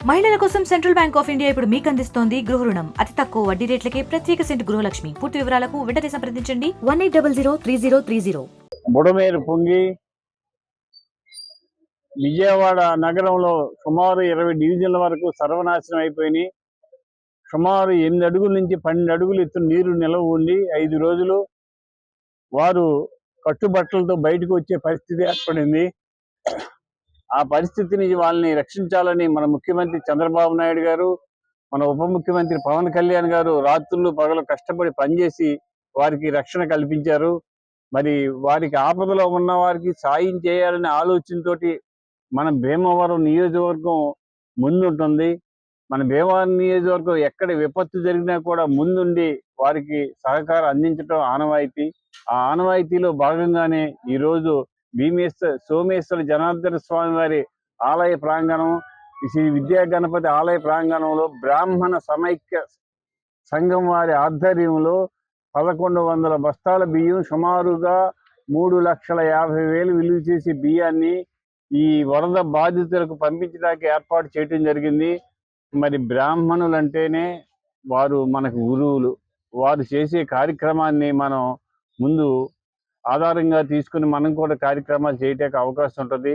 మహిళల కోసం central bank of India ఇప్పుడు మీకు అందిస్తోంది గృహ రుణం. అతి తక్కువ వడ్డీ రేట్లకే ప్రత్యేక సెంటు గృహలక్ష్మి. పూర్తి వివరాలకు వెంటనే సంప్రదించండి 18003030. బుడమేరు పొంగి విజయవాడ నగరంలో సుమారు 20 డివిజన్ల వరకు సర్వనాశనం అయిపోయినాయి. సుమారు 8 అడుగుల నుంచి 12 అడుగులు ఎత్తు నీరు నిలవ ఉండి 5 రోజులు వారు కట్టుబట్టలతో బయటకు వచ్చే పరిస్థితి ఏర్పడింది. ఆ పరిస్థితిని వాళ్ళని రక్షించాలని మన ముఖ్యమంత్రి చంద్రబాబు నాయుడు గారు, మన ఉప ముఖ్యమంత్రి పవన్ కళ్యాణ్ గారు రాత్రులు పగలు కష్టపడి పనిచేసి వారికి రక్షణ కల్పించారు. మరి వారికి ఆపదలో ఉన్న వారికి సాయం చేయాలనే ఆలోచనతోటి మన భీమవరం నియోజకవర్గం ముందుంటుంది. మన భీమవరం నియోజకవర్గం ఎక్కడ విపత్తు జరిగినా కూడా ముందుండి వారికి సహకారం అందించడం ఆనవాయితీ. ఆ ఆనవాయితీలో భాగంగానే ఈరోజు సోమేశ్వర జనార్దన స్వామి వారి ఆలయ ప్రాంగణం, శ్రీ విద్యా గణపతి ఆలయ ప్రాంగణంలో బ్రాహ్మణ సమైక్య సంఘం వారి ఆధ్వర్యంలో 1100 బస్తాల బియ్యం, సుమారుగా 3,50,000 విలువ చేసే బియ్యాన్ని ఈ వరద బాధితులకు పంపించడానికి ఏర్పాటు చేయటం జరిగింది. మరి బ్రాహ్మణులు అంటేనే వారు మనకు గురువులు. వారు చేసే కార్యక్రమాన్ని మనం ముందు ఆధారంగా తీసుకుని మనం కూడా కార్యక్రమాలు చేయటానికి అవకాశం ఉంటుంది.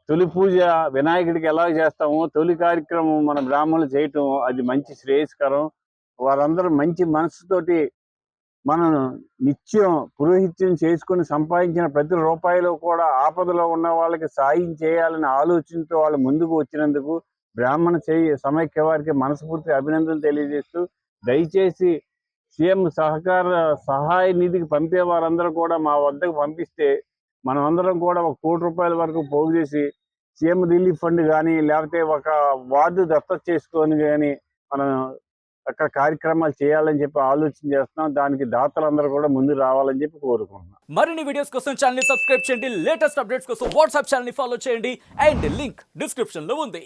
తొలి పూజ వినాయకుడికి ఎలా చేస్తామో తొలి కార్యక్రమం మన బ్రాహ్మణులు చేయటం అది మంచి శ్రేయస్కరం. వారందరూ మంచి మనసుతోటి మనం నిత్యం పురోహిత్యం చేసుకుని సంపాదించిన ప్రతి రూపాయలు కూడా ఆపదలో ఉన్న వాళ్ళకి సాయం చేయాలనే ఆలోచనతో వాళ్ళు ముందుకు వచ్చినందుకు బ్రాహ్మణ సమైక్య వారికి మనస్ఫూర్తి అభినందనలు తెలియజేస్తూ, దయచేసి సీఎం సహాయ నిధికి పంపే వారందరూ కూడా మా వద్దకు పంపిస్తే మనం అందరం కూడా 1 కోటి రూపాయల వరకు పోగు చేసి సీఎం రిలీఫ్ ఫండ్ కానీ లేకపోతే ఒక వార్డు దత్తత చేసుకొని కానీ మనం అక్కడ కార్యక్రమాలు చేయాలని చెప్పి ఆలోచన చేస్తున్నాం. దానికి దాతలందరూ కూడా ముందు రావాలని చెప్పి కోరుకుంటున్నాం. మరిన్ని వీడియోస్ కోసం ఛానల్ ని సబ్స్క్రైబ్ చేయండి. లేటెస్ట్ అప్డేట్స్ కోసం వాట్సాప్ ఛానల్ ని ఫాలో చేయండి. అండ్ లింక్ డిస్క్రిప్షన్ లో ఉంది.